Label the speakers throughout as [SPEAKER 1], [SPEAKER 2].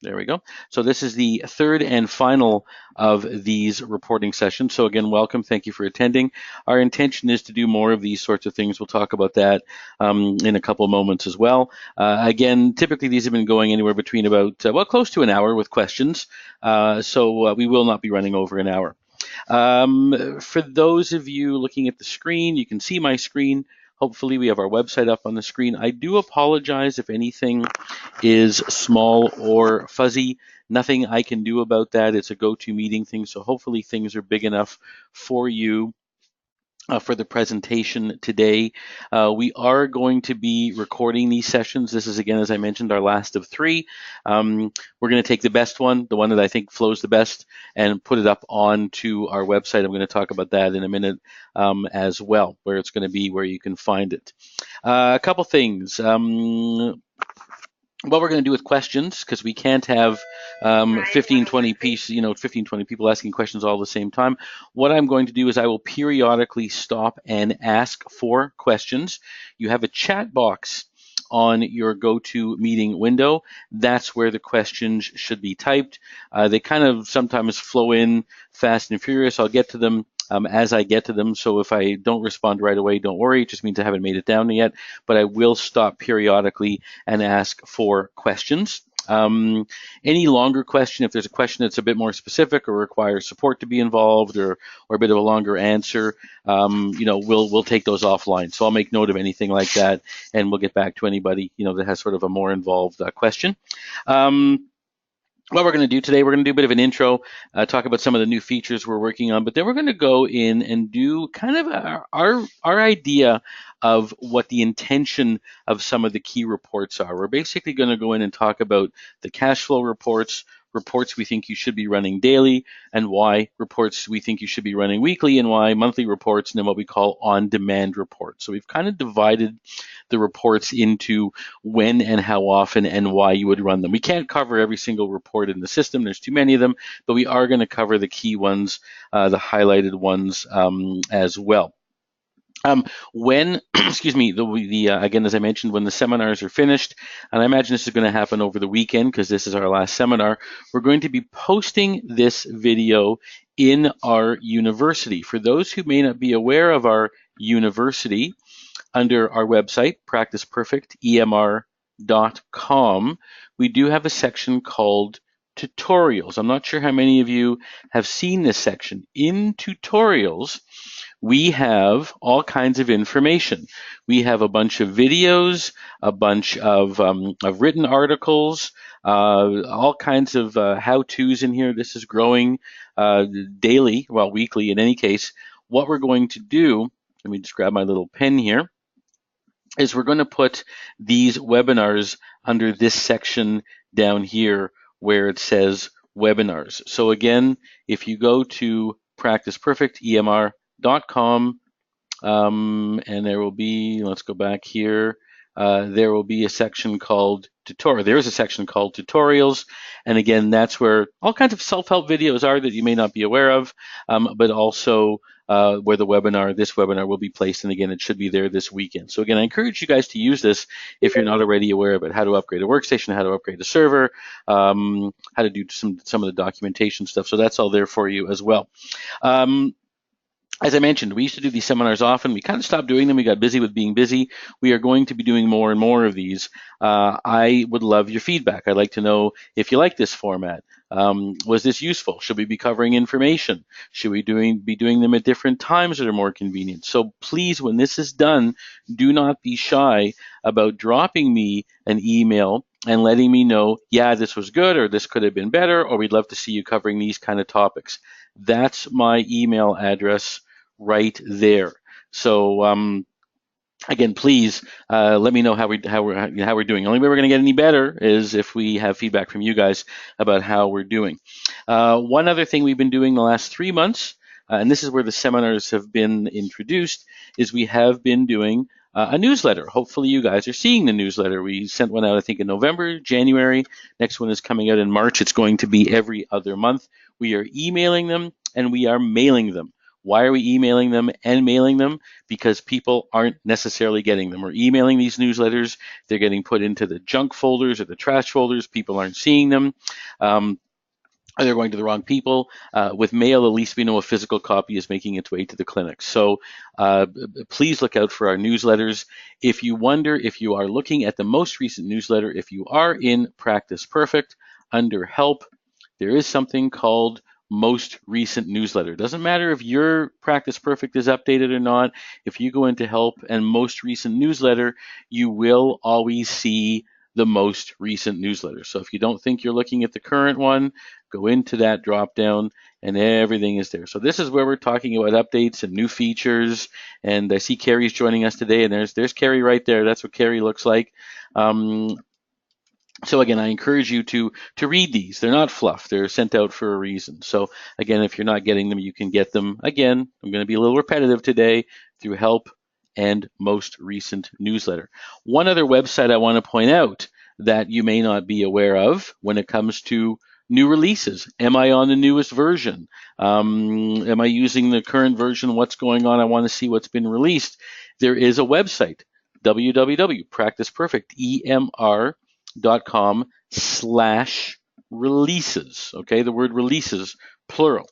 [SPEAKER 1] There we go. So this is the third and final of these reporting sessions. So again, welcome. Thank you for attending. Our intention is to do more of these sorts of things. We'll talk about that in a couple of moments as well. Again, typically these have been going anywhere between about, well, close to an hour with questions. So we will not be running over an hour. For those of you looking at the screen, you can see my screen. Hopefully we have our website up on the screen. I do apologize if anything is small or fuzzy. Nothing I can do about that. It's a GoToMeeting thing, so hopefully things are big enough for you. For the presentation today. We are going to be recording these sessions. This is, again, as I mentioned, our last of three. We're going to take the best one, the one that I think flows the best, and put it up onto our website. I'm going to talk about that in a minute as well, where it's going to be, where you can find it. A couple things. What we're going to do with questions, because we can't have 15, 20 people asking questions all at the same time. What I'm going to do is I will periodically stop and ask for questions. You have a chat box on your GoToMeeting window. That's where the questions should be typed. They kind of sometimes flow in fast and furious. I'll get to them as I get to them. So if I don't respond right away, don't worry. It just means I haven't made it down yet. But I will stop periodically and ask for questions. Any longer question, if there's a question that's a bit more specific or requires support to be involved, or a bit of a longer answer, we'll take those offline. So I'll make note of anything like that, and we'll get back to anybody that has sort of a more involved question. What we're going to do today, we're going to do a bit of an intro, talk about some of the new features we're working on, but then we're going to go in and do kind of our idea of what the intention of some of the key reports are. We're basically going to go in and talk about the cash flow reports we think you should be running daily, and why reports we think you should be running weekly, and why monthly reports, and then what we call on-demand reports. So we've kind of divided the reports into when and how often and why you would run them. We can't cover every single report in the system. There's too many of them, but we are going to cover the key ones, the highlighted ones as well. When, excuse me, again, as I mentioned, when the seminars are finished, and I imagine this is going to happen over the weekend because this is our last seminar, we're going to be posting this video in our university. For those who may not be aware of our university, under our website, practiceperfectemr.com, we do have a section called tutorials. I'm not sure how many of you have seen this section. In tutorials, we have all kinds of information. We have a bunch of videos, a bunch of written articles, all kinds of how-tos in here. This is growing daily, well, weekly in any case. What we're going to do, let me just grab my little pen here, is we're going to put these webinars under this section down here where it says webinars. So again, if you go to practiceperfectemr.com, and there will be, let's go back here, there will be a section called tutorial. There is a section called tutorials, and again, that's where all kinds of self-help videos are that you may not be aware of, but also where this webinar will be placed, and again, it should be there this weekend. So again, I encourage you guys to use this if you're not already aware of it. How to upgrade a workstation, how to upgrade a server, how to do some of the documentation stuff. So that's all there for you as well. As I mentioned, we used to do these seminars often. We kind of stopped doing them. We got busy with being busy. We are going to be doing more and more of these. I would love your feedback. I'd like to know if you like this format. Was this useful? Should we be covering information? Should we be doing them at different times that are more convenient? So please, when this is done, do not be shy about dropping me an email and letting me know, yeah, this was good, or this could have been better, or we'd love to see you covering these kind of topics. That's my email address right there. So again, please let me know how we're doing. The only way we're going to get any better is if we have feedback from you guys about how we're doing. One other thing we've been doing the last 3 months, and this is where the seminars have been introduced, is we have been doing a newsletter. Hopefully you guys are seeing the newsletter. We sent one out, I think, in November, January. Next one is coming out in March. It's going to be every other month. We are emailing them and we are mailing them. Why are we emailing them and mailing them? Because people aren't necessarily getting them. We're emailing these newsletters. They're getting put into the junk folders or the trash folders. People aren't seeing them. They're going to the wrong people. With mail, at least we know a physical copy is making its way to the clinic. So please look out for our newsletters. If you wonder if you are looking at the most recent newsletter, if you are in Practice Perfect, under Help, there is something called Most Recent Newsletter. It doesn't matter if your Practice Perfect is updated or not. If you go into Help and Most Recent Newsletter, you will always see the most recent newsletter. So if you don't think you're looking at the current one, go into that drop down and everything is there. So this is where we're talking about updates and new features. And I see Carrie's joining us today, and there's Carrie right there. That's what Carrie looks like. So again, I encourage you to read these. They're not fluff. They're sent out for a reason. So again, if you're not getting them, you can get them. Again, I'm going to be a little repetitive today through Help and Most Recent Newsletter. One other website I want to point out that you may not be aware of when it comes to new releases. Am I on the newest version? Am I using the current version? What's going on? I want to see what's been released. There is a website, www.practiceperfectemr.com/releases. Okay, the word releases, plural.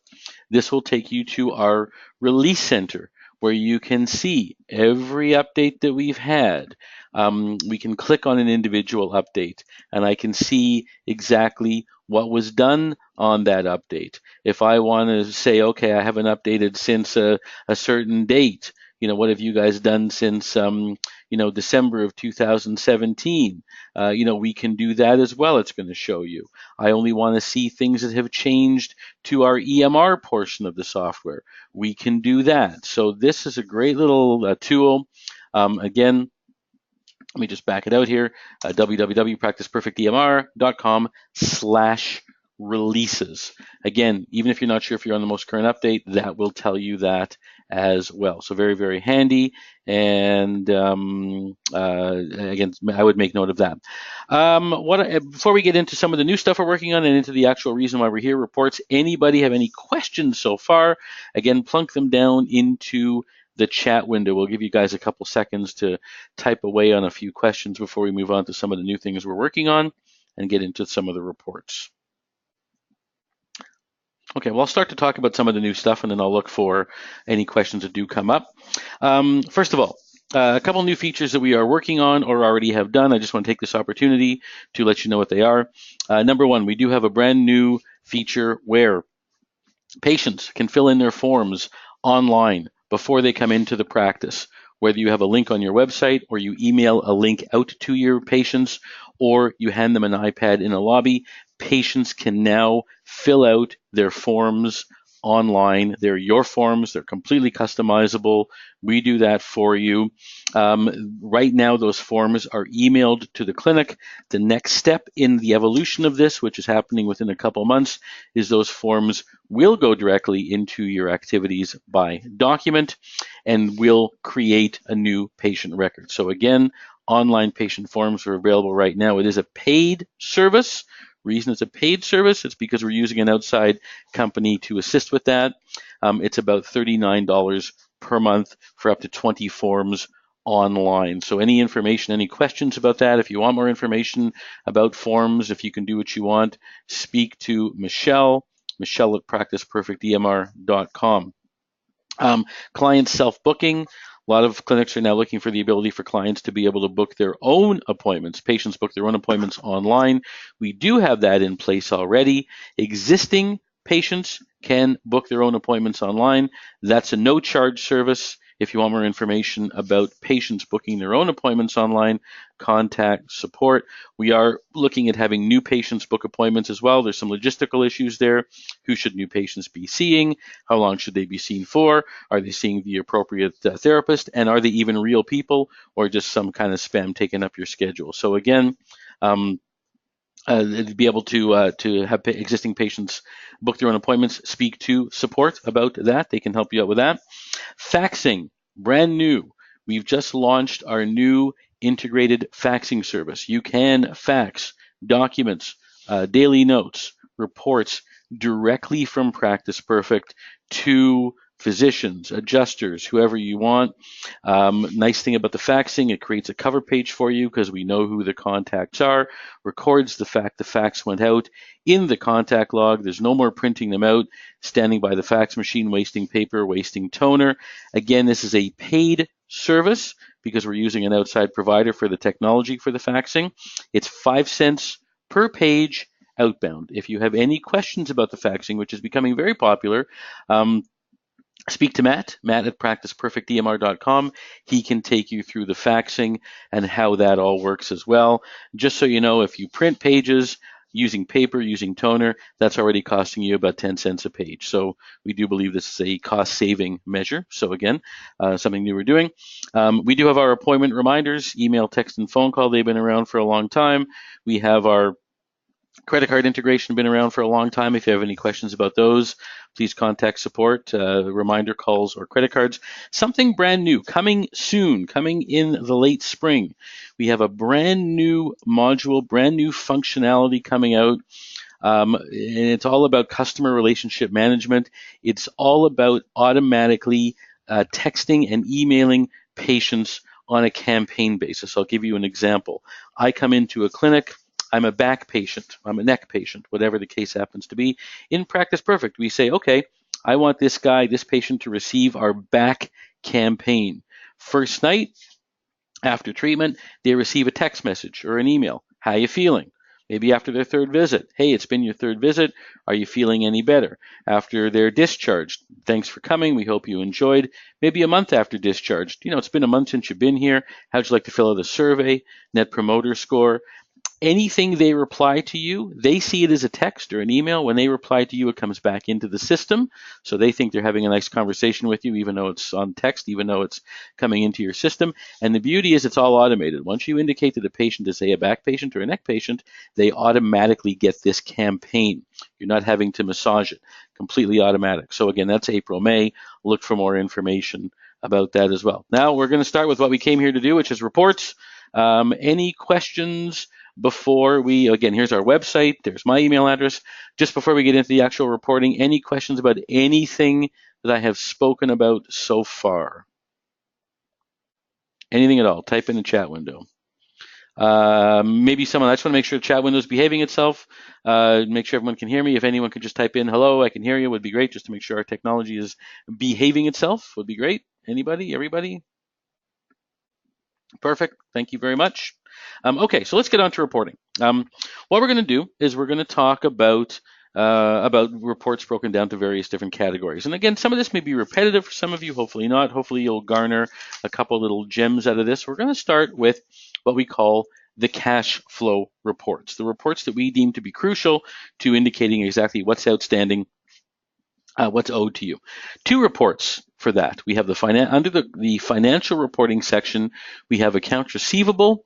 [SPEAKER 1] This will take you to our release center, where you can see every update that we've had. We can click on an individual update, and I can see exactly what was done on that update. If I want to say, okay, I haven't updated since a certain date, what have you guys done since, December of 2017? We can do that as well. It's going to show you. I only want to see things that have changed to our EMR portion of the software. We can do that. So this is a great little tool. Again, let me just back it out here, www.practiceperfectemr.com/releases. Again, even if you're not sure if you're on the most current update, that will tell you that as well. So very, very handy. And again, I would make note of that. Before we get into some of the new stuff we're working on and into the actual reason why we're here, reports, anybody have any questions so far? Again, plunk them down into the chat window. We'll give you guys a couple seconds to type away on a few questions before we move on to some of the new things we're working on and get into some of the reports. Okay, well, I'll start to talk about some of the new stuff, and then I'll look for any questions that do come up. First of all, a couple new features that we are working on or already have done. I just want to take this opportunity to let you know what they are. Number one, we do have a brand new feature where patients can fill in their forms online before they come into the practice. Whether you have a link on your website or you email a link out to your patients or you hand them an iPad in a lobby, patients can now fill out their forms online. They're your forms. They're completely customizable. We do that for you. Right now, those forms are emailed to the clinic. The next step in the evolution of this, which is happening within a couple months, is those forms will go directly into your activities by document and will create a new patient record. So again, online patient forms are available right now. It is a paid service. Reason it's a paid service, it's because we're using an outside company to assist with that. It's about $39 per month for up to 20 forms online. So any information, any questions about that, if you want more information about forms, if you can do what you want, speak to Michelle at practiceperfectemr.com. Client self-booking. A lot of clinics are now looking for the ability for clients to be able to book their own appointments. Patients book their own appointments online. We do have that in place already. Existing patients can book their own appointments online. That's a no-charge service. If you want more information about patients booking their own appointments online, contact support. We are looking at having new patients book appointments as well. There's some logistical issues there. Who should new patients be seeing? How long should they be seen for? Are they seeing the appropriate therapist? And are they even real people or just some kind of spam taking up your schedule? So again, be able to have existing patients book their own appointments, speak to support about that. They can help you out with that. Faxing, brand new. We've just launched our new integrated faxing service. You can fax documents, daily notes, reports directly from Practice Perfect to physicians, adjusters, whoever you want. Nice thing about the faxing, it creates a cover page for you because we know who the contacts are, records the fact the fax went out in the contact log. There's no more printing them out, standing by the fax machine, wasting paper, wasting toner. Again, this is a paid service because we're using an outside provider for the technology for the faxing. It's 5 cents per page outbound. If you have any questions about the faxing, which is becoming very popular, speak to Matt at practiceperfectdmr.com. He can take you through the faxing and how that all works as well. Just so you know, if you print pages using paper, using toner, that's already costing you about 10 cents a page. So we do believe this is a cost-saving measure. So again, something new we're doing. We do have our appointment reminders, email, text, and phone call. They've been around for a long time. We have our credit card integration, been around for a long time. If you have any questions about those, please contact support, reminder calls, or credit cards. Something brand new coming soon, coming in the late spring. We have a brand new module, brand new functionality coming out. And it's all about customer relationship management. It's all about automatically texting and emailing patients on a campaign basis. I'll give you an example. I come into a clinic. I'm a back patient, I'm a neck patient, whatever the case happens to be. In Practice Perfect, we say, okay, I want this patient to receive our back campaign. First night, after treatment, they receive a text message or an email. How you feeling? Maybe after their third visit. Hey, it's been your third visit. Are you feeling any better? After they're discharged, thanks for coming. We hope you enjoyed. Maybe a month after discharge. It's been a month since you've been here. How'd you like to fill out a survey? Net Promoter Score. Anything they reply to you, they see it as a text or an email. When they reply to you, it comes back into the system. So they think they're having a nice conversation with you, even though it's on text, even though it's coming into your system. And the beauty is it's all automated. Once you indicate that a patient is, say, a back patient or a neck patient, they automatically get this campaign. You're not having to massage it. Completely automatic. So again, that's April, May. Look for more information about that as well. Now we're going to start with what we came here to do, which is reports. Any questions before we, again, here's our website, there's my email address. Just before we get into the actual reporting, any questions about anything that I have spoken about so far? Anything at all, type in the chat window. Maybe someone, I just want to make sure the chat window is behaving itself, make sure everyone can hear me. If anyone could just type in, hello, I can hear you, would be great, just to make sure our technology is behaving itself, would be great. Anybody, everybody? Perfect, thank you very much. Okay, so let's get on to reporting. What we're going to do is we're going to talk about reports broken down to various different categories. And again, some of this may be repetitive for some of you, hopefully not. Hopefully you'll garner a couple little gems out of this. We're going to start with what we call the cash flow reports, the reports that we deem to be crucial to indicating exactly what's outstanding, what's owed to you. Two reports for that. We have under the financial reporting section, we have accounts receivable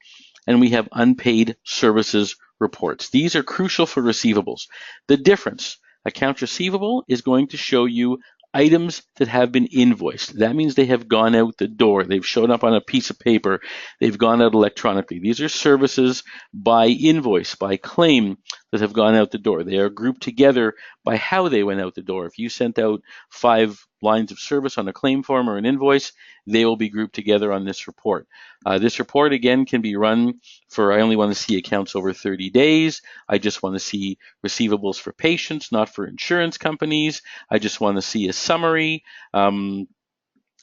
[SPEAKER 1] and we have unpaid services reports. These are crucial for receivables. The difference, accounts receivable is going to show you items that have been invoiced. That means they have gone out the door. They've shown up on a piece of paper. They've gone out electronically. These are services by invoice, by claim that have gone out the door. They are grouped together by how they went out the door. If you sent out 5 lines of service on a claim form or an invoice, they will be grouped together on this report. This report, again, can be run for, I only want to see accounts over 30 days. I just want to see receivables for patients, not for insurance companies. I just want to see a summary.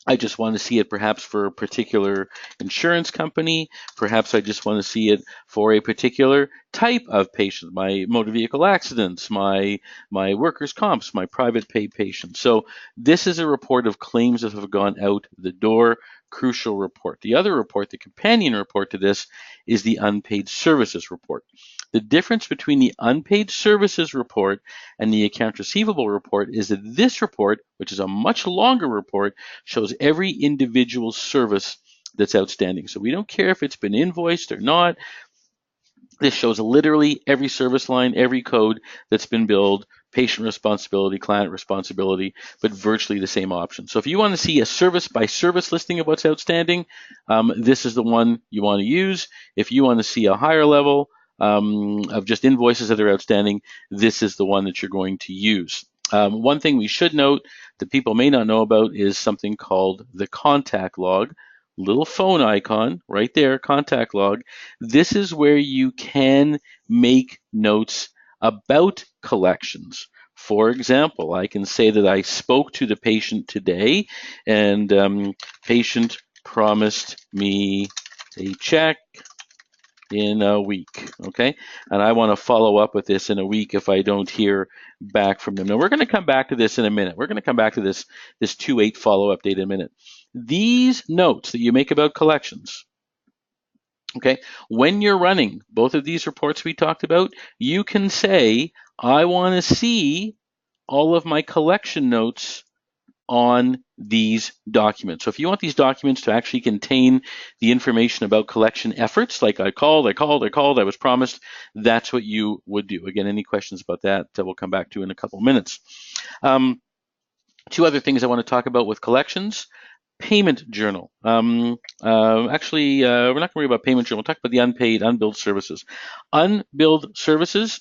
[SPEAKER 1] I just want to see it perhaps for a particular insurance company. Perhaps I just want to see it for a particular type of patient, my motor vehicle accidents, my workers' comps, my private pay patients. So this is a report of claims that have gone out the door, crucial report. The other report, the companion report to this, is the unpaid services report. The difference between the unpaid services report and the accounts receivable report is that this report, which is a much longer report, shows every individual service that's outstanding. So we don't care if it's been invoiced or not. This shows literally every service line, every code that's been billed, patient responsibility, client responsibility, but virtually the same option. So if you want to see a service by service listing of what's outstanding, this is the one you want to use. If you want to see a higher level of just invoices that are outstanding, this is the one that you're going to use. One thing we should note that people may not know about is something called the contact log. Little phone icon right there, contact log. This is where you can make notes about collections. For example, I can say that I spoke to the patient today, and patient promised me a check in a week, okay? And I want to follow up with this in a week if I don't hear back from them. Now, we're going to come back to this in a minute. We're going to come back to this 2/8 follow-up date in a minute. These notes that you make about collections, okay, when you're running both of these reports we talked about, you can say, I want to see all of my collection notes on these documents. So if you want these documents to actually contain the information about collection efforts, like I called, I was promised, that's what you would do. Again, any questions about that, we'll come back to in a couple minutes. Two other things I want to talk about with collections. Payment journal. Actually, we're not going to worry about payment journal. We'll talk about the unpaid, unbilled services. Unbilled services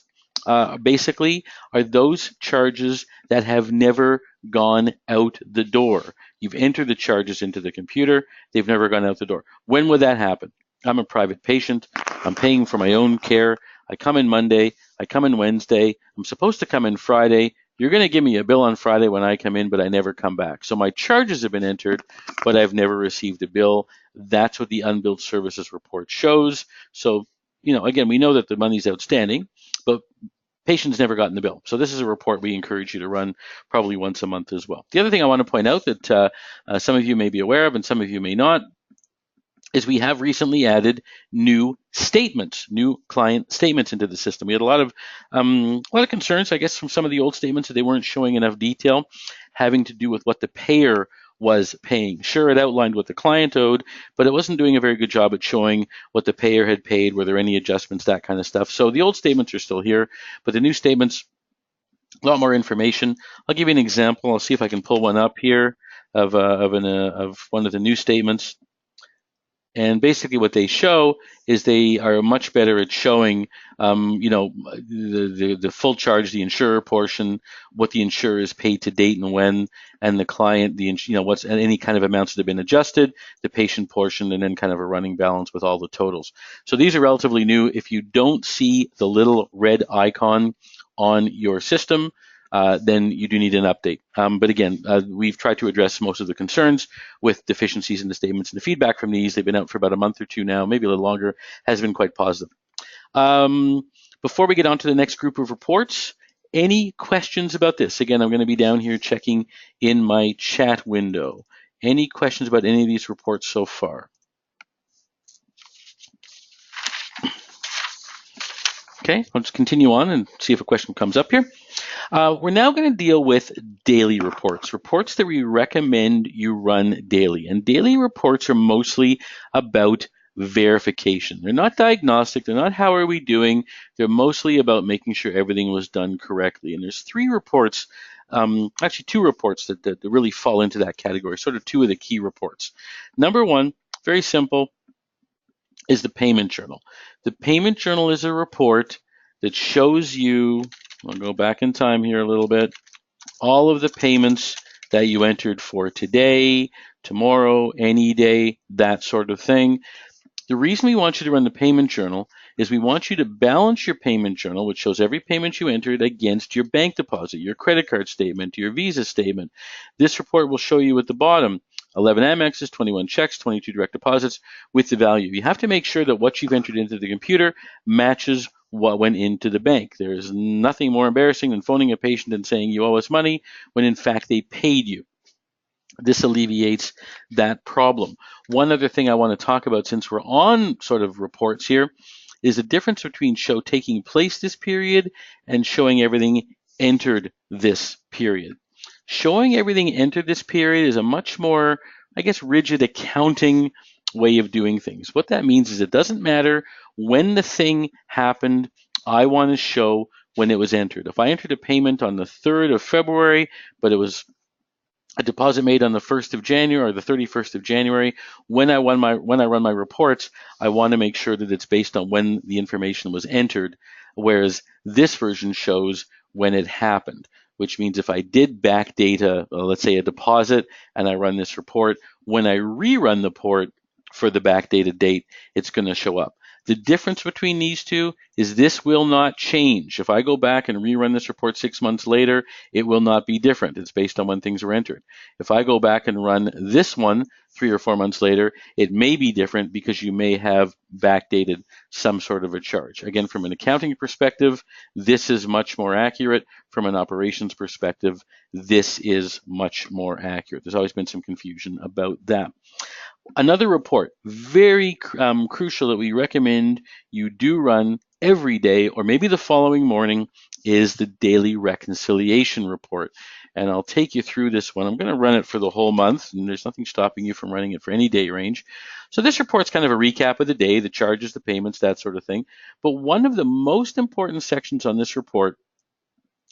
[SPEAKER 1] basically are those charges that have never gone out the door. You've entered the charges into the computer, they've never gone out the door. When would that happen? I'm a private patient, I'm paying for my own care, I come in Monday, I come in Wednesday, I'm supposed to come in Friday, you're going to give me a bill on Friday when I come in, but I never come back. So my charges have been entered, but I've never received a bill. That's what the unbilled services report shows. So, again, we know that the money's outstanding, but patient's never gotten the bill. So this is a report we encourage you to run probably once a month as well. The other thing I want to point out that some of you may be aware of and some of you may not is we have recently added new statements, new client statements into the system. We had a lot of concerns, I guess, from some of the old statements that they weren't showing enough detail, having to do with what the payer was paying. Sure, it outlined what the client owed, but it wasn't doing a very good job at showing what the payer had paid, were there any adjustments, that kind of stuff. So the old statements are still here, but the new statements, a lot more information. I'll give you an example. I'll see if I can pull one up here of one of the new statements. And basically what they show is they are much better at showing, the full charge, the insurer portion, what the insurer is paid to date and when, and the client, what's any kind of amounts that have been adjusted, the patient portion, and then kind of a running balance with all the totals. So these are relatively new. If you don't see the little red icon on your system, then you do need an update. But again, we've tried to address most of the concerns with deficiencies in the statements, and the feedback from these, they've been out for about a month or two now, maybe a little longer, has been quite positive. Before we get on to the next group of reports, any questions about this? Again, I'm going to be down here checking in my chat window. Any questions about any of these reports so far? Okay, I'll just continue on and see if a question comes up here. We're now going to deal with daily reports that we recommend you run daily. And daily reports are mostly about verification. They're not diagnostic. They're not how are we doing. They're mostly about making sure everything was done correctly. And there's three reports, actually two reports that really fall into that category, sort of two of the key reports. Number one, very simple, is the payment journal. The payment journal is a report that shows you, I'll go back in time here a little bit, all of the payments that you entered for today, tomorrow, any day, that sort of thing. The reason we want you to run the payment journal is we want you to balance your payment journal, which shows every payment you entered, against your bank deposit, your credit card statement, your Visa statement. This report will show you at the bottom 11 Amexes, 21 checks, 22 direct deposits with the value. You have to make sure that what you've entered into the computer matches what went into the bank. There is nothing more embarrassing than phoning a patient and saying you owe us money when in fact they paid you. This alleviates that problem. One other thing I want to talk about, since we're on sort of reports here, is the difference between show taking place this period and showing everything entered this period. Showing everything entered this period is a much more, I guess, rigid accounting way of doing things. What that means is it doesn't matter when the thing happened, I want to show when it was entered. If I entered a payment on the 3rd of February, but it was a deposit made on the 1st of January or the 31st of January, when I run my reports, I want to make sure that it's based on when the information was entered, whereas this version shows when it happened. which means if I did backdate let's say a deposit, and I run this report, when I rerun the report for the backdated date, it's going to show up. The difference between these two is this will not change. If I go back and rerun this report 6 months later, it will not be different. It's based on when things were entered. If I go back and run this one 3 or 4 months later, it may be different because you may have backdated some sort of a charge. Again, from an accounting perspective, this is much more accurate. From an operations perspective, this is much more accurate. There's always been some confusion about that. Another report, very crucial, that we recommend you do run every day or maybe the following morning, is the daily reconciliation report. And I'll take you through this one. I'm going to run it for the whole month, and there's nothing stopping you from running it for any day range. So this report's kind of a recap of the day, the charges, the payments, that sort of thing. But one of the most important sections on this report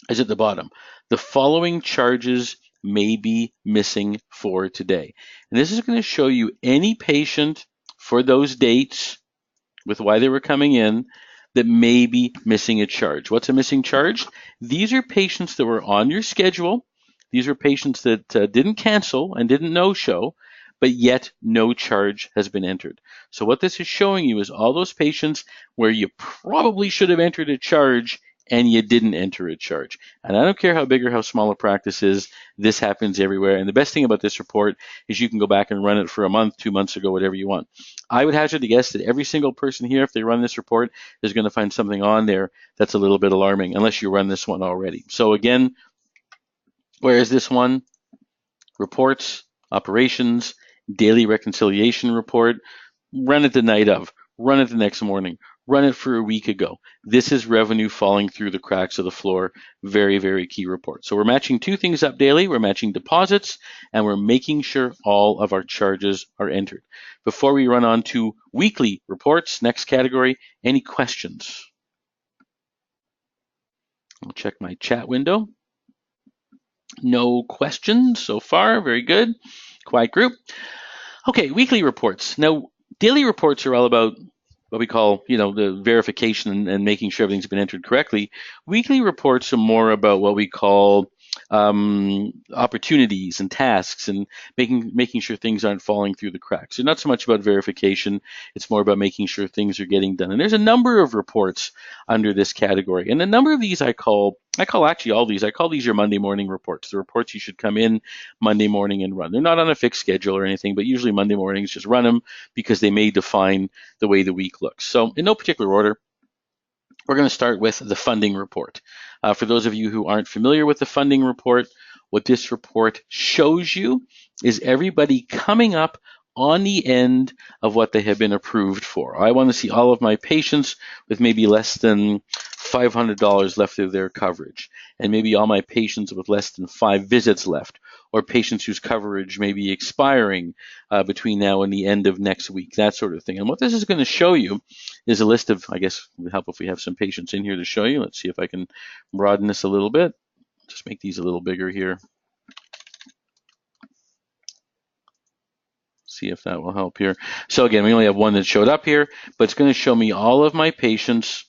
[SPEAKER 1] is at the bottom. The following charges may be missing for today. And this is going to show you any patient for those dates with why they were coming in that may be missing a charge. What's a missing charge? These are patients that were on your schedule. These are patients that didn't cancel and didn't no-show, but yet no charge has been entered. So what this is showing you is all those patients where you probably should have entered a charge and you didn't enter a charge. And I don't care how big or how small a practice is, this happens everywhere. And the best thing about this report is you can go back and run it for a month, 2 months ago, whatever you want. I would hazard to guess that every single person here, if they run this report, is going to find something on there that's a little bit alarming, unless you run this one already. So again, where is this one? Reports, operations, daily reconciliation report. Run it the night of, run it the next morning, run it for a week ago. This is revenue falling through the cracks of the floor. Very, very key report. So we're matching two things up daily. We're matching deposits, and we're making sure all of our charges are entered. Before we run on to weekly reports, next category, any questions? I'll check my chat window. No questions so far. Very good. Quiet group. Okay, weekly reports. Now, daily reports are all about what we call, the verification and making sure everything's been entered correctly. Weekly reports are more about what we call opportunities and tasks, and making sure things aren't falling through the cracks. So not so much about verification, it's more about making sure things are getting done. And there's a number of reports under this category. And a number of these I call actually all these, I call these your Monday morning reports, the reports you should come in Monday morning and run. They're not on a fixed schedule or anything, but usually Monday mornings, just run them because they may define the way the week looks. So in no particular order, we're going to start with the funding report. For those of you who aren't familiar with the funding report, what this report shows you is everybody coming up on the end of what they have been approved for. I want to see all of my patients with maybe less than $500 left of their coverage, and maybe all my patients with less than 5 visits left, or patients whose coverage may be expiring between now and the end of next week, that sort of thing. And what this is going to show you is a list of, I guess it would help if we have some patients in here to show you. Let's see if I can broaden this a little bit. Just make these a little bigger here. See if that will help here. So again, we only have one that showed up here, but it's going to show me all of my patients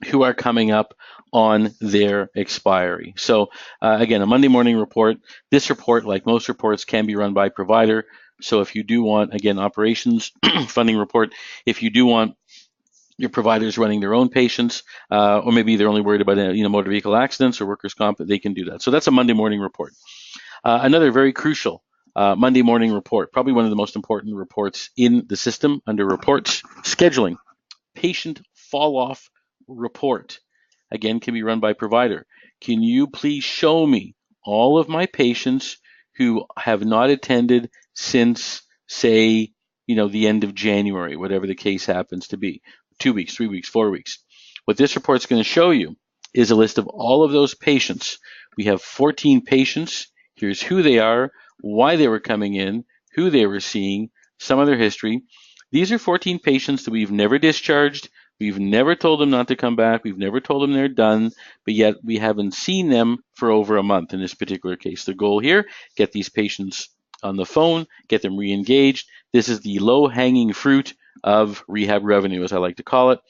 [SPEAKER 1] who are coming up on their expiry. So again, a Monday morning report. This report, like most reports, can be run by provider. So if you do want, again, operations funding report, if you do want your providers running their own patients, or maybe they're only worried about motor vehicle accidents or workers' comp, they can do that. So that's a Monday morning report. Another very crucial Monday morning report, probably one of the most important reports in the system under reports, scheduling, patient fall-off report. Again, can be run by provider. Can you please show me all of my patients who have not attended since, say, the end of January, whatever the case happens to be, 2 weeks, 3 weeks, 4 weeks. What this report's going to show you is a list of all of those patients. We have 14 patients. Here's who they are, why they were coming in, who they were seeing, some of their history. These are 14 patients that we've never discharged. We've never told them not to come back. We've never told them they're done, but yet we haven't seen them for over a month in this particular case. The goal here, get these patients on the phone, get them re-engaged. This is the low-hanging fruit of rehab revenue, as I like to call it.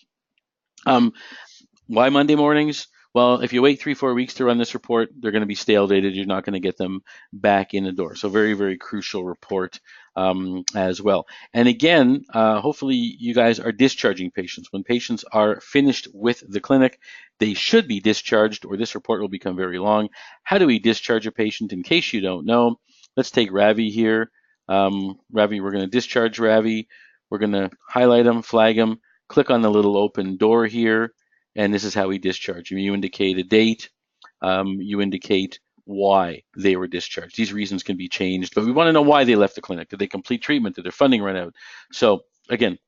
[SPEAKER 1] Why Monday mornings? Well, if you wait 3-4 weeks to run this report, they're going to be stale dated. You're not going to get them back in the door. So very, very crucial report as well. And again, hopefully you guys are discharging patients. When patients are finished with the clinic, they should be discharged, or this report will become very long. How do we discharge a patient? In case you don't know, let's take Ravi here. Ravi, we're going to discharge Ravi. We're going to highlight him, flag him, click on the little open door here, and this is how we discharge. You indicate a date, you indicate why they were discharged. These reasons can be changed, but we want to know why they left the clinic. Did they complete treatment? Did their funding run out? So again,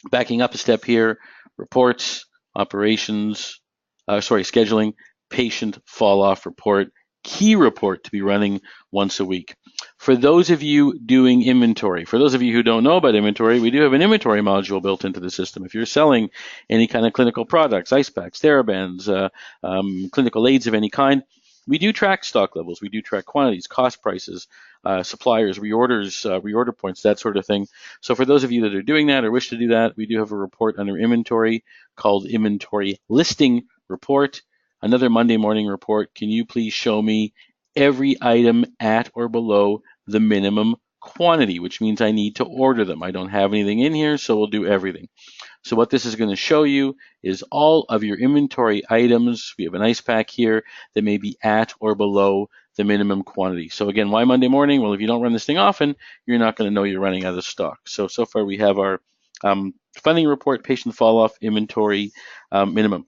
[SPEAKER 1] backing up a step here, reports, operations, scheduling, patient fall-off report, key report to be running once a week. For those of you doing inventory, for those of you who don't know about inventory, we do have an inventory module built into the system. If you're selling any kind of clinical products, ice packs, therabands, clinical aids of any kind, we do track stock levels, we do track quantities, cost prices, suppliers, reorders, reorder points, that sort of thing. So for those of you that are doing that or wish to do that, we do have a report under inventory called Inventory Listing Report. Another Monday morning report. Can you please show me every item at or below the minimum quantity, which means I need to order them. I don't have anything in here, so we'll do everything. So what this is going to show you is all of your inventory items. We have an ice pack here that may be at or below the minimum quantity. So again, why Monday morning? Well, if you don't run this thing often, you're not going to know you're running out of stock. So far we have our funding report, patient fall-off, inventory minimum.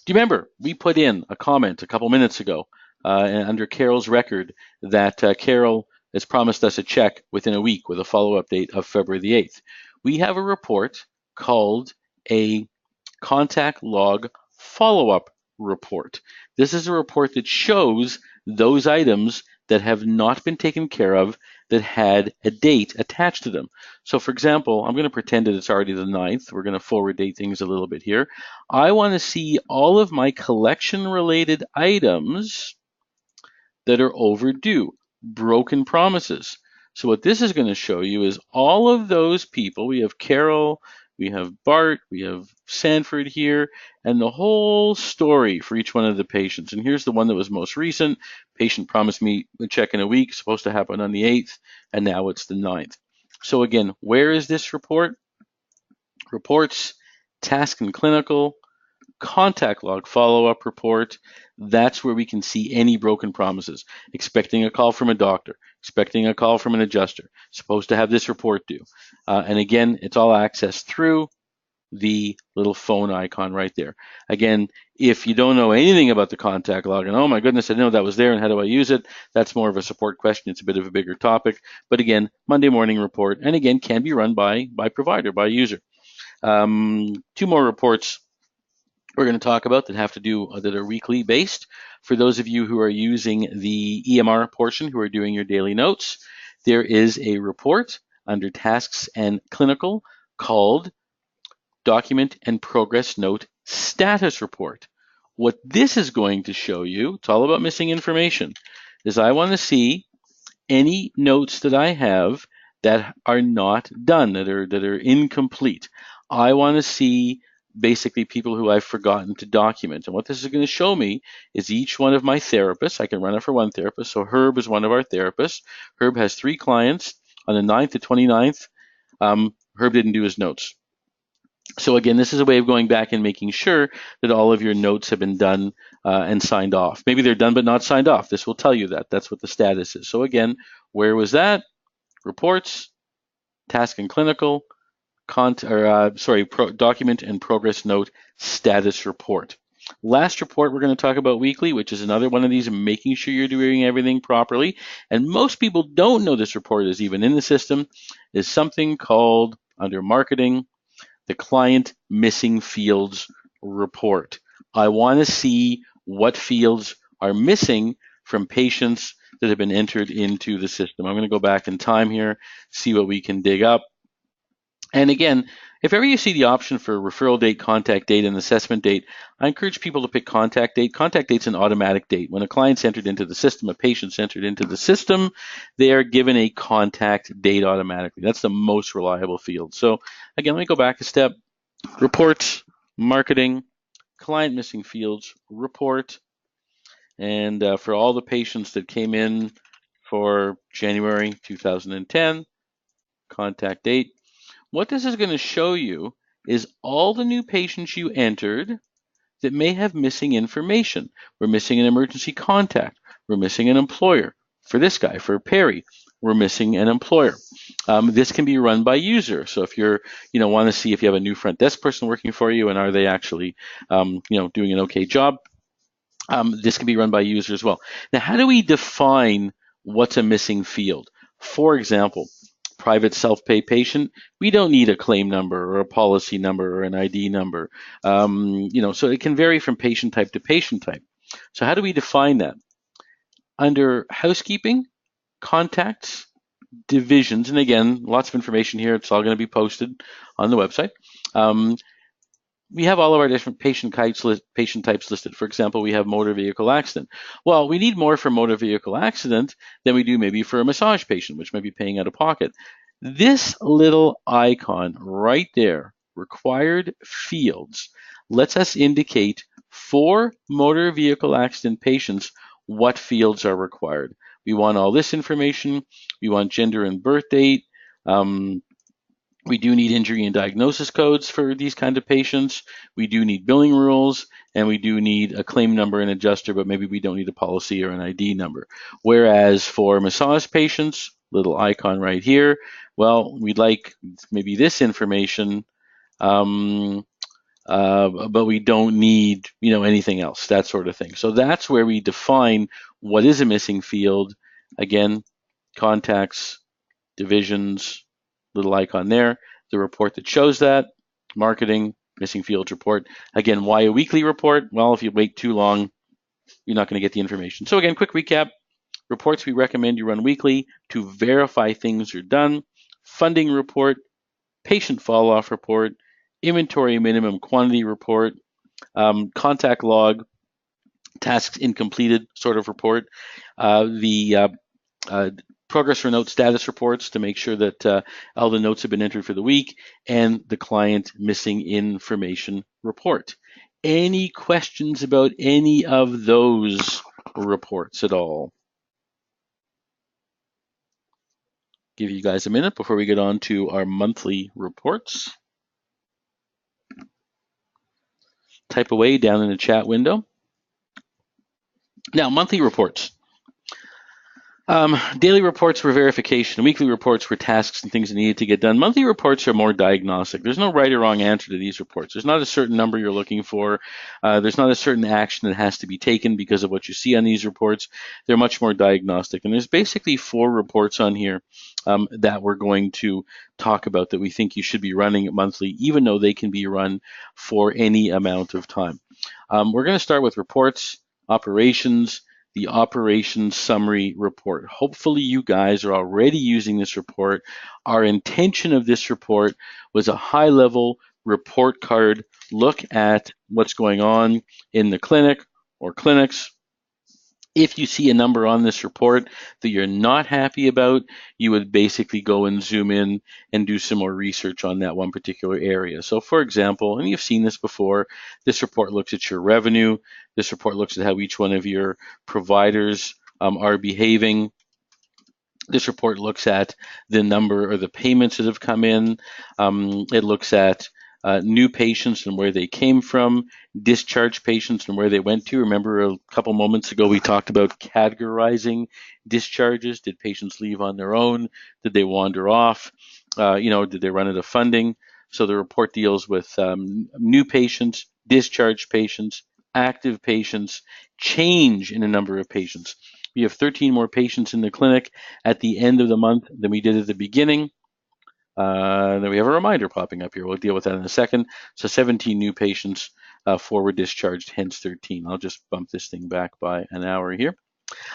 [SPEAKER 1] Do you remember we put in a comment a couple minutes ago under Carol's record that Carol has promised us a check within a week with a follow-up date of February the 8th. We have a report called a contact log follow-up report. This is a report that shows those items that have not been taken care of that had a date attached to them. So for example, I'm going to pretend that it's already the 9th. We're going to forward date things a little bit here. I want to see all of my collection related items that are overdue, broken promises. So what this is going to show you is all of those people. We have Carol, we have Bart, we have Sanford here, and the whole story for each one of the patients. And here's the one that was most recent. Patient promised me a check in a week, supposed to happen on the 8th, and now it's the 9th. So again, where is this report? Reports, task and clinical, contact log follow-up report. That's where we can see any broken promises. Expecting a call from a doctor, expecting a call from an adjuster, supposed to have this report due. And again, it's all accessed through the little phone icon right there. Again, if you don't know anything about the contact log, and oh my goodness, I didn't know that was there and how do I use it? That's more of a support question. It's a bit of a bigger topic. But again, Monday morning report, and again, can be run by provider, by user. Two more reports we're going to talk about that have to do that are weekly based. For those of you who are using the EMR portion, who are doing your daily notes, there is a report under tasks and clinical called Document and Progress Note Status Report. What this is going to show you, it's all about missing information, is I want to see any notes that I have that are not done, that are incomplete. I want to see basically people who I've forgotten to document. And what this is going to show me is each one of my therapists. I can run it for one therapist. So Herb is one of our therapists. Herb has 3 clients. On the 9th to 29th, Herb didn't do his notes. So again, this is a way of going back and making sure that all of your notes have been done and signed off. Maybe they're done but not signed off. This will tell you that. That's what the status is. So again, where was that? Reports, task and clinical, document and progress note status report. Last report we're going to talk about weekly, which is another one of these, making sure you're doing everything properly. And most people don't know this report is even in the system, is something called, under marketing, the client missing fields report. I want to see what fields are missing from patients that have been entered into the system. I'm going to go back in time here, see what we can dig up. And again, if ever you see the option for referral date, contact date, and assessment date, I encourage people to pick contact date. Contact date's an automatic date. When a client's entered into the system, a patient's entered into the system, they are given a contact date automatically. That's the most reliable field. So again, let me go back a step. Reports, marketing, client missing fields report. And for all the patients that came in for January 2010, contact date, what this is going to show you is all the new patients you entered that may have missing information. We're missing an emergency contact. We're missing an employer. For this guy, for Perry, we're missing an employer. This can be run by user. So if you're, want to see if you have a new front desk person working for you and are they actually, doing an okay job, this can be run by user as well. Now, how do we define what's a missing field? For example, private self-pay patient, we don't need a claim number or a policy number or an ID number. So it can vary from patient type to patient type. So how do we define that? Under housekeeping, contacts, divisions, and again, lots of information here. It's all going to be posted on the website. We have all of our different patient types listed. For example, we have motor vehicle accident. Well, we need more for motor vehicle accident than we do maybe for a massage patient, which might be paying out of pocket. This little icon right there, required fields, lets us indicate for motor vehicle accident patients what fields are required. We want all this information. We want gender and birth date. We do need injury and diagnosis codes for these kind of patients. We do need billing rules, and we do need a claim number and adjuster, but maybe we don't need a policy or an ID number. Whereas for massage patients, little icon right here, well, we'd like maybe this information, but we don't need, anything else, that sort of thing. So that's where we define what is a missing field. Again, contacts, divisions, little icon there, the report that shows that, marketing, missing fields report. Again, why a weekly report? Well, if you wait too long, you're not going to get the information. So again, quick recap. Reports we recommend you run weekly to verify things are done. Funding report, patient follow-up report, inventory minimum quantity report, contact log, tasks incompleted sort of report, the progress or note status reports to make sure that all the notes have been entered for the week, and the client missing information report. Any questions about any of those reports at all? Give you guys a minute before we get on to our monthly reports. Type away down in the chat window. Now, monthly reports. Daily reports were verification. Weekly reports were tasks and things that needed to get done. Monthly reports are more diagnostic. There's no right or wrong answer to these reports. There's not a certain number you're looking for. There's not a certain action that has to be taken because of what you see on these reports. They're much more diagnostic. And there's basically 4 reports on here that we're going to talk about that we think you should be running monthly, even though they can be run for any amount of time. We're going to start with reports, operations, the operations summary report. Hopefully you guys are already using this report. Our intention of this report was a high-level report card look at what's going on in the clinic or clinics. If you see a number on this report that you're not happy about, you would basically go and zoom in and do some more research on that one particular area. So for example, and you've seen this before, this report looks at your revenue. This report looks at how each one of your providers are behaving. This report looks at the number or the payments that have come in. It looks at new patients and where they came from, discharged patients and where they went to. Remember a couple moments ago we talked about categorizing discharges. Did patients leave on their own? Did they wander off? Did they run out of funding? So the report deals with new patients, discharged patients, active patients, change in a number of patients. We have 13 more patients in the clinic at the end of the month than we did at the beginning. Then we have a reminder popping up here. We'll deal with that in a second. So 17 new patients, 4 were discharged, hence 13. I'll just bump this thing back by an hour here.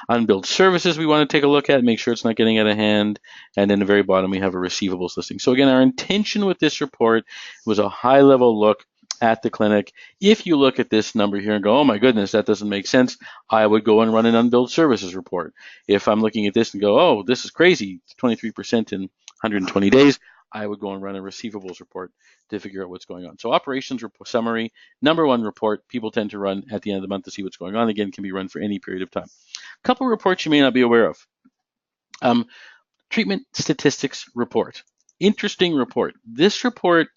[SPEAKER 1] Unbilled services we want to take a look at, make sure it's not getting out of hand. And then the very bottom, we have a receivables listing. So again, our intention with this report was a high-level look at the clinic. If you look at this number here and go, oh my goodness, that doesn't make sense, I would go and run an unbilled services report. If I'm looking at this and go, oh, this is crazy, 23% in 120 days, I would go and run a receivables report to figure out what's going on. So operations report summary, number one report people tend to run at the end of the month to see what's going on. Again, can be run for any period of time. A couple of reports you may not be aware of. Treatment statistics report. Interesting report. This report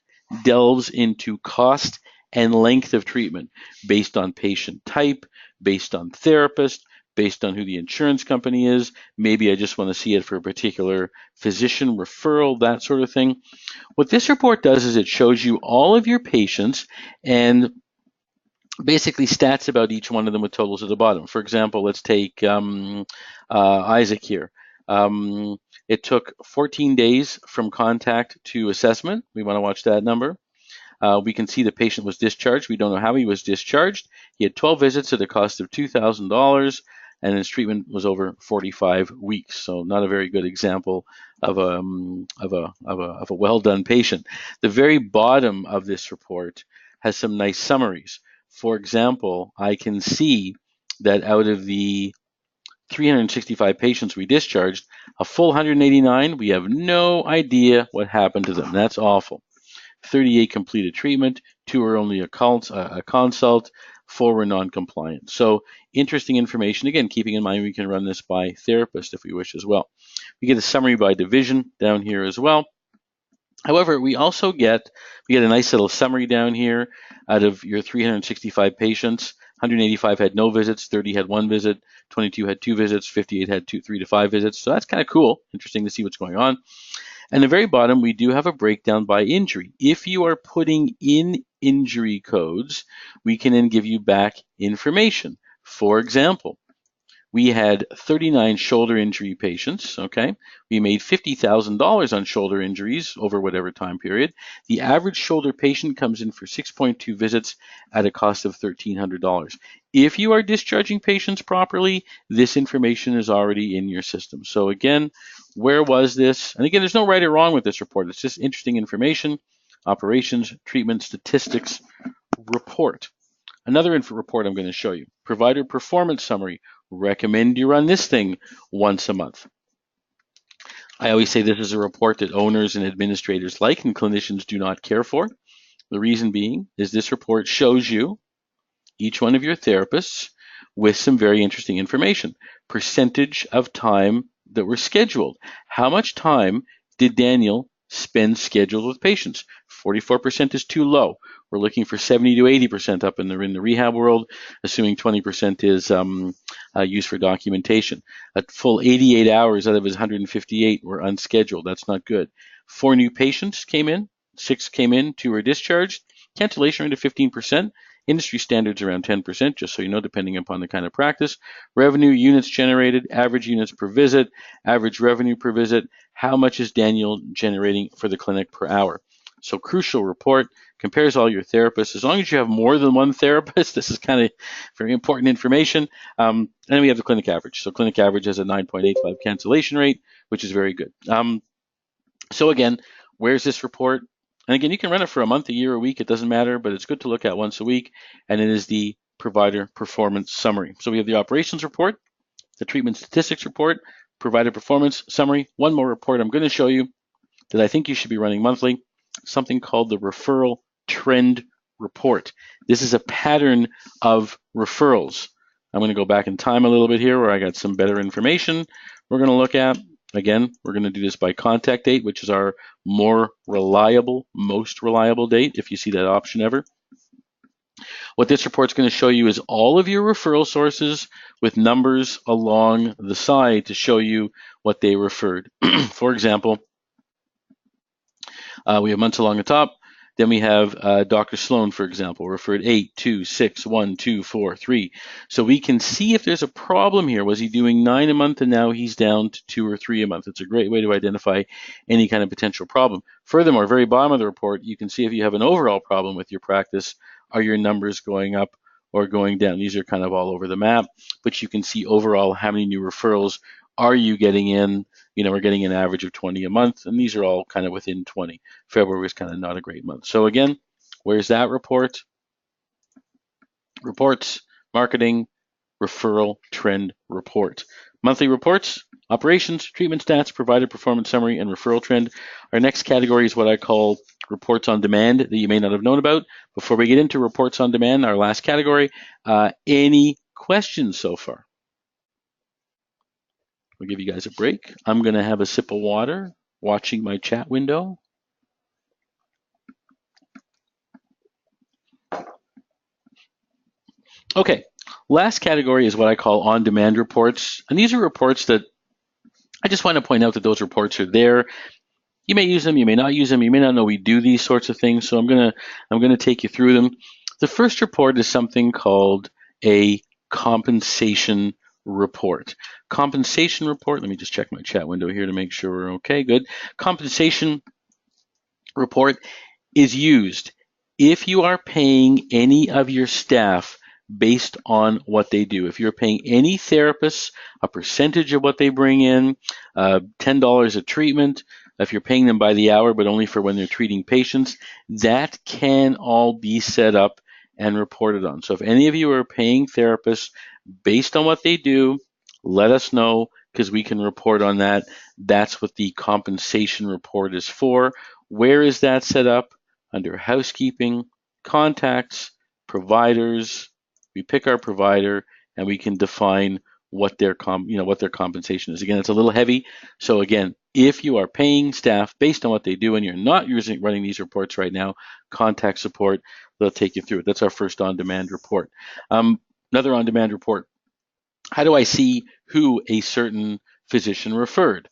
[SPEAKER 1] delves into cost and length of treatment based on patient type, based on therapist, based on who the insurance company is. Maybe I just want to see it for a particular physician referral, that sort of thing. What this report does is it shows you all of your patients and basically stats about each one of them with totals at the bottom. For example, let's take Isaac here. It took 14 days from contact to assessment. We want to watch that number. We can see the patient was discharged. We don't know how he was discharged. He had 12 visits at a cost of $2,000, and his treatment was over 45 weeks. So not a very good example of a well done patient. The very bottom of this report has some nice summaries. For example, I can see that out of the 365 patients we discharged, a full 189, we have no idea what happened to them. That's awful. 38 completed treatment, 2 were only a consult, 4 were non-compliant. So interesting information. Again, keeping in mind we can run this by therapist if we wish as well. We get a summary by division down here as well. However, we also get a nice little summary down here. Out of your 365 patients, 185 had no visits, 30 had 1 visit, 22 had 2 visits, 58 had 3 to 5 visits. So that's kind of cool. Interesting to see what's going on. And the very bottom, we do have a breakdown by injury. If you are putting in injury codes, we can then give you back information. For example, we had 39 shoulder injury patients, okay? We made $50,000 on shoulder injuries over whatever time period. The average shoulder patient comes in for 6.2 visits at a cost of $1,300. If you are discharging patients properly, this information is already in your system. So again, where was this? And again, there's no right or wrong with this report. It's just interesting information. Operations, treatment, statistics, report. Another report I'm going to show you. Provider performance summary. Recommend you run this thing once a month. I always say this is a report that owners and administrators like and clinicians do not care for. The reason being is this report shows you each one of your therapists with some very interesting information. Percentage of time that were scheduled. How much time did Daniel spend scheduled with patients? 44% is too low. We're looking for 70 to 80% up in the rehab world, assuming 20% is used for documentation. A full 88 hours out of his 158 were unscheduled. That's not good. 4 new patients came in, 6 came in, 2 were discharged. Cancellation rate of 15%. Industry standards around 10%, just so you know, depending upon the kind of practice. Revenue, units generated, average units per visit, average revenue per visit. How much is Daniel generating for the clinic per hour? So crucial report, compares all your therapists. As long as you have more than one therapist, this is kind of very important information. And then we have the clinic average. So clinic average has a 9.85 cancellation rate, which is very good. So again, where's this report? And again, you can run it for a month, a year, a week, it doesn't matter, but it's good to look at once a week. And it is the provider performance summary. So we have the operations report, the treatment statistics report, provider performance summary. One more report I'm going to show you that I think you should be running monthly, something called the referral trend report. This is a pattern of referrals. I'm going to go back in time a little bit here where I got some better information we're going to look at. Again, we're going to do this by contact date, which is our more reliable, most reliable date, if you see that option ever. What this report's going to show you is all of your referral sources with numbers along the side to show you what they referred. For example, we have months along the top. Then we have Dr. Sloan, for example, referred 8, 2, 6, 1, 2, 4, 3. So we can see if there's a problem here. Was he doing 9 a month and now he's down to 2 or 3 a month? It's a great way to identify any kind of potential problem. Furthermore, very bottom of the report, you can see if you have an overall problem with your practice, are your numbers going up or going down? These are kind of all over the map, but you can see overall how many new referrals are you getting in. You know, we're getting an average of 20 a month, and these are all kind of within 20. February was kind of not a great month. So again, where's that report? Reports, marketing, referral trend report. Monthly reports, Operations, treatment stats, provider performance summary, and referral trend. Our next category is what I call reports on demand that you may not have known about. Before we get into reports on demand, our last category, any questions so far? We'll give you guys a break. I'm going to have a sip of water, watching my chat window. Okay, last category is what I call on-demand reports. And these are reports that I just want to point out that those reports are there. You may use them, you may not use them, you may not know we do these sorts of things, so I'm gonna take you through them. The first report is something called a compensation report. Compensation report, let me just check my chat window here to make sure we're okay, good. Compensation report is used if you are paying any of your staff based on what they do. If you're paying any therapists a percentage of what they bring in, $10 a treatment, if you're paying them by the hour, but only for when they're treating patients, that can all be set up and reported on. So if any of you are paying therapists based on what they do, let us know because we can report on that. That's what the compensation report is for. Where is that set up? Under housekeeping, contacts, providers. We pick our provider and we can define what their compensation is. Again, it's a little heavy. So again, if you are paying staff based on what they do and you're not running these reports right now, contact support. They'll take you through it. That's our first on-demand report. Another on-demand report. How do I see who a certain physician referred?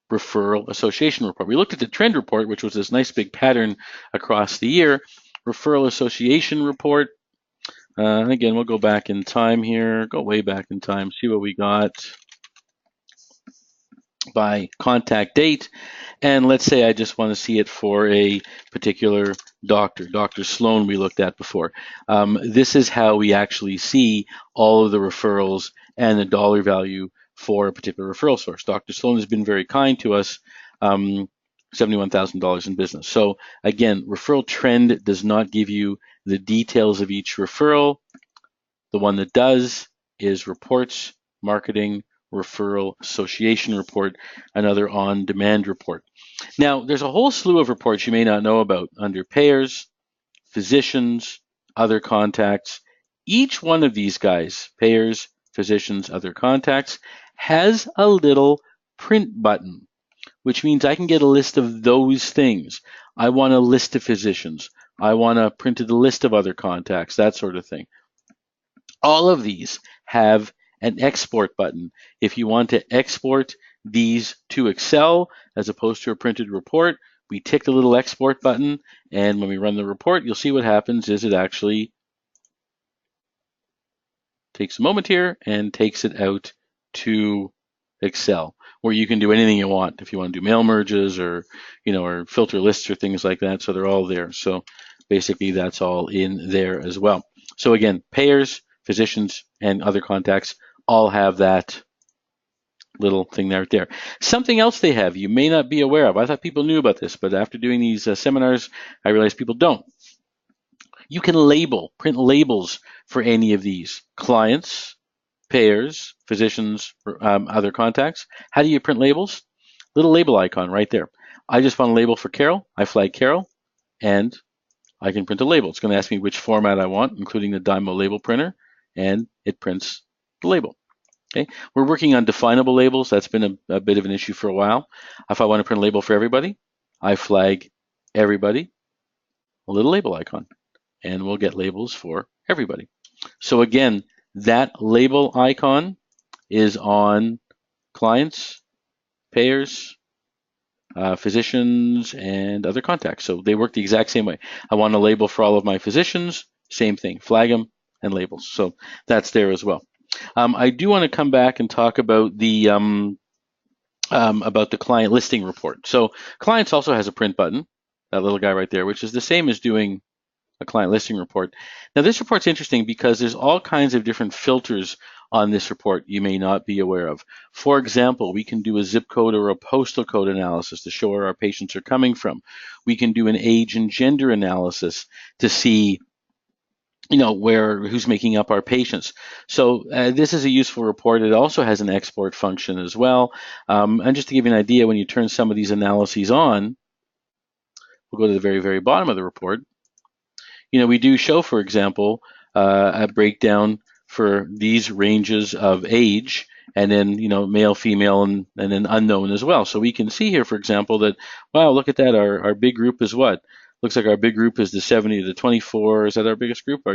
[SPEAKER 1] Referral association report. We looked at the trend report, which was this nice big pattern across the year. Referral association report. Again, we'll go back in time here, go way back in time, see what we got by contact date. And let's say I just want to see it for a particular doctor, Dr. Sloan we looked at before. This is how we actually see all of the referrals and the dollar value for a particular referral source. Dr. Sloan has been very kind to us, $71,000 in business. So again, referral trend does not give you the details of each referral. The one that does is reports, marketing, referral association report, another on-demand report. Now, there's a whole slew of reports you may not know about under payers, physicians, other contacts. Each one of these guys, payers, physicians, other contacts, has a little print button, which means I can get a list of those things. I want a list of physicians. I want a printed list of other contacts, that sort of thing. All of these have an export button. If you want to export these to Excel as opposed to a printed report, we tick the little export button, and when we run the report, you'll see what happens is it actually takes a moment here and takes it out to Excel, where you can do anything you want. If you want to do mail merges or filter lists or things like that, so they're all there. So basically that's all in there as well. So again, payers, physicians, and other contacts all have that little thing right there. Something else they have you may not be aware of. I thought people knew about this, but after doing these seminars, I realized people don't. You can print labels for any of these clients, payers, physicians, other contacts. How do you print labels? Little label icon right there. I just want a label for Carol. I flag Carol, and I can print a label. It's going to ask me which format I want, including the Dymo label printer, and it prints the label. Okay, we're working on definable labels. That's been a bit of an issue for a while. If I want to print a label for everybody, I flag everybody, a little label icon, and we'll get labels for everybody. So again, that label icon is on clients, payers, physicians, and other contacts. So they work the exact same way. I want a label for all of my physicians, same thing, flag them and labels. So that's there as well. I do want to come back and talk about the client listing report. So clients also has a print button, that little guy right there, which is the same as doing a client listing report. Now this report's interesting because there's all kinds of different filters on this report you may not be aware of. For example, we can do a zip code or a postal code analysis to show where our patients are coming from. We can do an age and gender analysis to see who's making up our patients. So this is a useful report. It also has an export function as well. And just to give you an idea, when you turn some of these analyses on, we'll go to the very, very bottom of the report. We do show, for example, a breakdown for these ranges of age, and then male, female, and then unknown as well. So we can see here, for example, that wow, look at that. Our big group is what? Looks like our big group is the 70 to the 24. Is that our biggest group? Or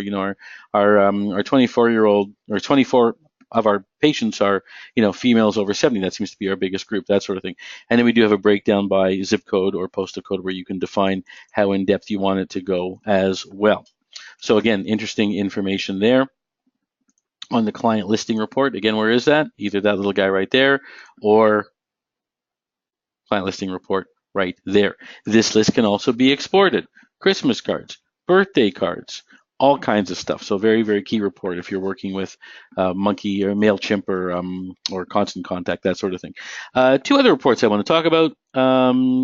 [SPEAKER 1] our 24-year-old or 24 of our patients are females over 70. That seems to be our biggest group, that sort of thing. And then we do have a breakdown by zip code or postal code where you can define how in depth you want it to go as well. So again, interesting information there. On the client listing report, again, where is that? Either that little guy right there or client listing report right there. This list can also be exported. Christmas cards, birthday cards, all kinds of stuff. So very, very key report if you're working with Monkey or MailChimp or Constant Contact, that sort of thing. Two other reports I want to talk about,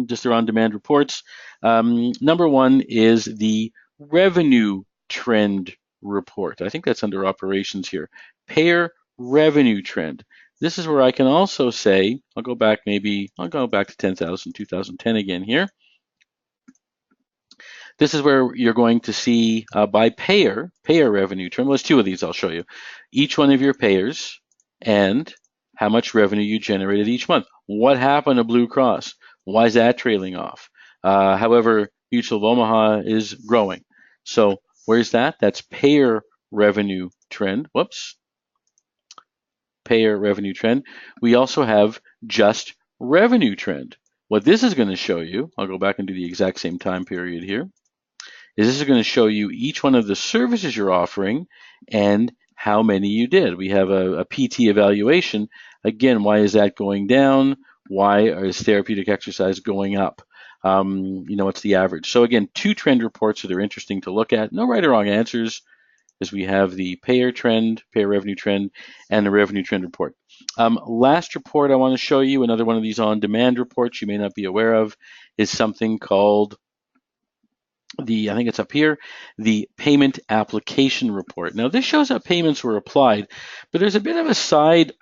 [SPEAKER 1] just around demand reports. Number one is the revenue trend report. I think that's under operations here. Payer revenue trend. This is where I can also say, I'll go back to 10,000, 2010 again here. This is where you're going to see by payer revenue trend. Well, there's two of these I'll show you. Each one of your payers and how much revenue you generated each month. What happened to Blue Cross? Why is that trailing off? However, Mutual of Omaha is growing. So where's that? That's payer revenue trend. Whoops. Payer revenue trend. We also have just revenue trend. What this is going to show you, I'll go back and do the exact same time period here, is this is going to show you each one of the services you're offering and how many you did. We have a PT evaluation. Again, why is that going down? Why is therapeutic exercise going up? What's the average? So again, two trend reports that are interesting to look at. No right or wrong answers, as we have the payer revenue trend, and the revenue trend report. Last report I want to show you, another one of these on-demand reports you may not be aware of, is something called I think it's up here, the payment application report. Now this shows how payments were applied, but there's a bit of a side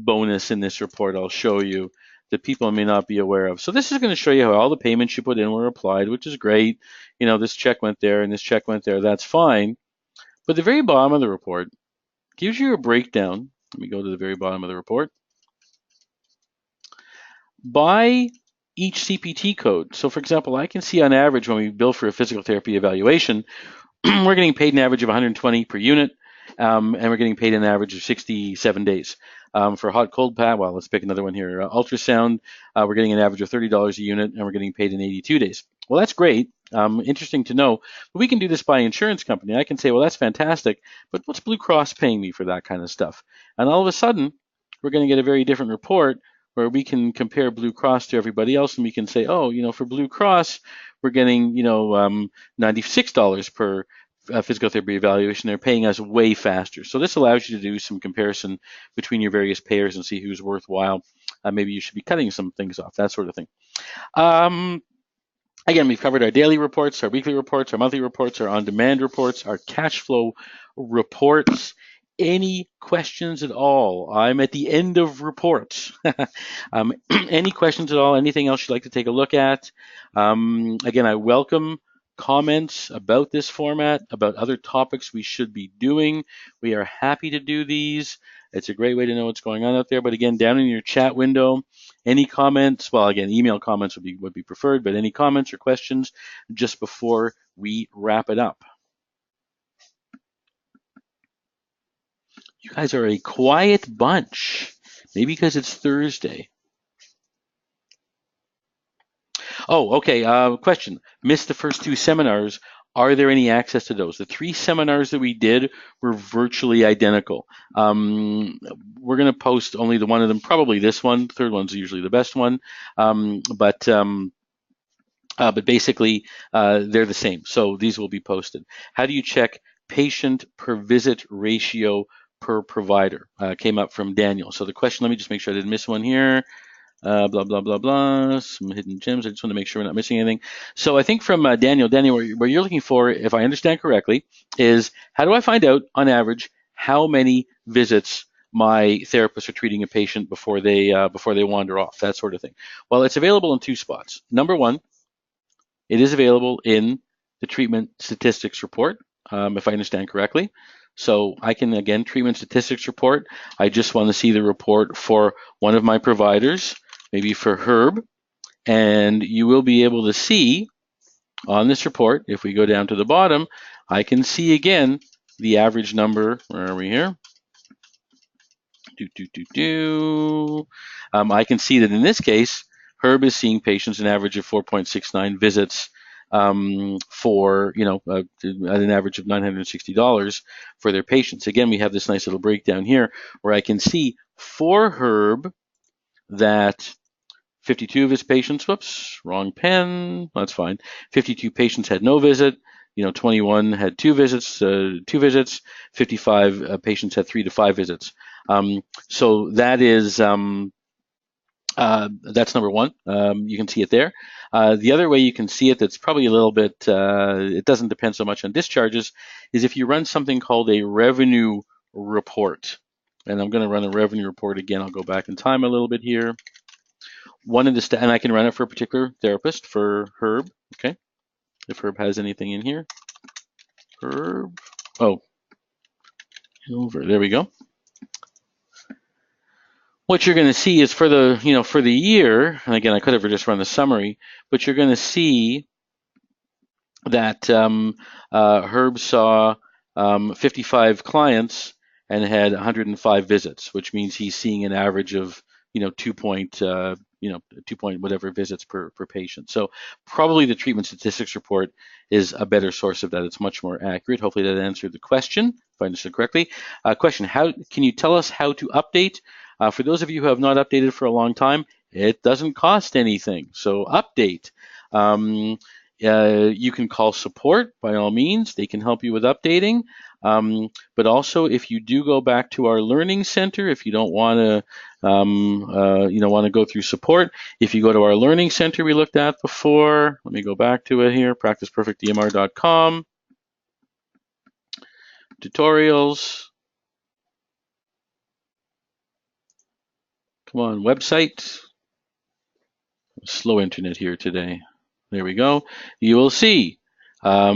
[SPEAKER 1] bonus in this report I'll show you that people may not be aware of. So this is going to show you how all the payments you put in were applied, which is great. This check went there and this check went there. That's fine. But the very bottom of the report gives you a breakdown. Let me go to the very bottom of the report. By each CPT code. So for example, I can see on average when we bill for a physical therapy evaluation, we're getting paid an average of 120 per unit, and we're getting paid an average of 67 days. For hot cold pad, well, let's pick another one here. Ultrasound, we're getting an average of $30 a unit, and we're getting paid in 82 days. Well, that's great. Interesting to know. But we can do this by insurance company. I can say, well, that's fantastic, but what's Blue Cross paying me for that kind of stuff? And all of a sudden, we're going to get a very different report where we can compare Blue Cross to everybody else, and we can say, oh, for Blue Cross, we're getting, $96 per physical therapy evaluation. They're paying us way faster. So this allows you to do some comparison between your various payers and see who's worthwhile. Maybe you should be cutting some things off, that sort of thing. Again, we've covered our daily reports, our weekly reports, our monthly reports, our on-demand reports, our cash flow reports. Any questions at all? I'm at the end of reports. Any questions at all? Anything else you'd like to take a look at? Again, I welcome comments about this format, about other topics we should be doing. We are happy to do these. It's a great way to know what's going on out there. But again, down in your chat window, any comments, well, again, email comments would be preferred, but any comments or questions just before we wrap it up. You guys are a quiet bunch, maybe because it's Thursday. Oh, okay. Question. Missed the first two seminars. Are there any access to those? The three seminars that we did were virtually identical. We're going to post only the one of them, probably this one. The third one's usually the best one. But basically, they're the same. So these will be posted. How do you check patient per visit ratio per provider? Came up from Daniel. So the question, let me just make sure I didn't miss one here. Blah, blah, blah, blah, some hidden gems. I just want to make sure we're not missing anything. So I think from Daniel, where you're looking for, if I understand correctly, is how do I find out on average how many visits my therapists are treating a patient before they wander off, that sort of thing. Well, it's available in two spots. Number one, it is available in the treatment statistics report, if I understand correctly. So I can, again, treatment statistics report. I just want to see the report for one of my providers, maybe for Herb, and you will be able to see on this report, if we go down to the bottom, I can see again the average number. Where are we here? I can see that in this case, Herb is seeing patients an average of 4.69 visits for, at an average of $960 for their patients. Again, we have this nice little breakdown here where I can see for Herb that 52 of his patients, whoops, wrong pen, that's fine. 52 patients had no visit. 21 had two visits. 55 patients had 3 to 5 visits. So that is that's number one. You can see it there. The other way you can see it, that's probably a little bit, it doesn't depend so much on discharges, is if you run something called a revenue report. And I'm going to run a revenue report again. I'll go back in time a little bit here. And I can run it for a particular therapist, for Herb. Okay, if Herb has anything in here. Herb. Oh, over. There we go. What you're going to see is for the year, and again, I could have just run the summary, but you're going to see that Herb saw 55 clients and had 105 visits, which means he's seeing an average of 2 point whatever visits per patient. So probably the treatment statistics report is a better source of that. It's much more accurate. Hopefully that answered the question, if I understood correctly. Question: How can you tell us how to update? For those of you who have not updated for a long time, it doesn't cost anything. So update. You can call support by all means. They can help you with updating. But also, if you do go back to our learning center, if you don't want to, want to go through support, if you go to our learning center we looked at before, let me go back to it here, practiceperfectdmr.com, tutorials. Come on, website. Slow internet here today. There we go. You will see how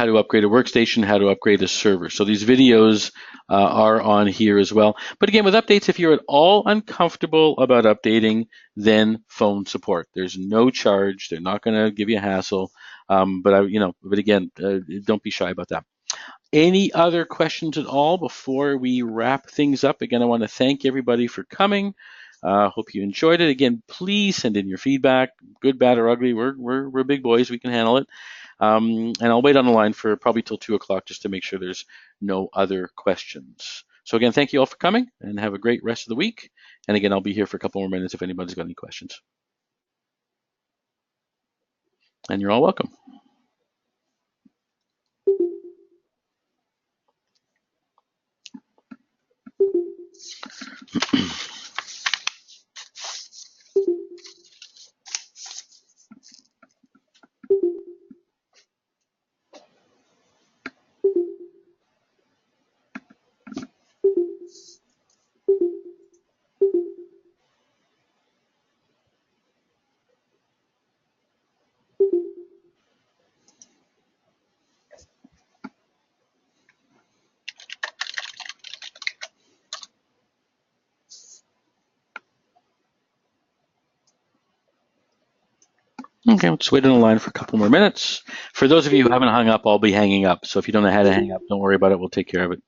[SPEAKER 1] to upgrade a workstation, how to upgrade a server. So these videos are on here as well. But again, with updates, if you're at all uncomfortable about updating, then phone support. There's no charge. They're not going to give you a hassle. But again, don't be shy about that. Any other questions at all before we wrap things up? Again, I want to thank everybody for coming. Hope you enjoyed it. Again, please send in your feedback, good, bad, or ugly. We're big boys. We can handle it. And I'll wait on the line for probably till 2 o'clock just to make sure there's no other questions. So again, thank you all for coming and have a great rest of the week. And again, I'll be here for a couple more minutes if anybody's got any questions. And you're all welcome. Okay, let's wait on the line for a couple more minutes. For those of you who haven't hung up, I'll be hanging up. So if you don't know how to hang up, don't worry about it. We'll take care of it.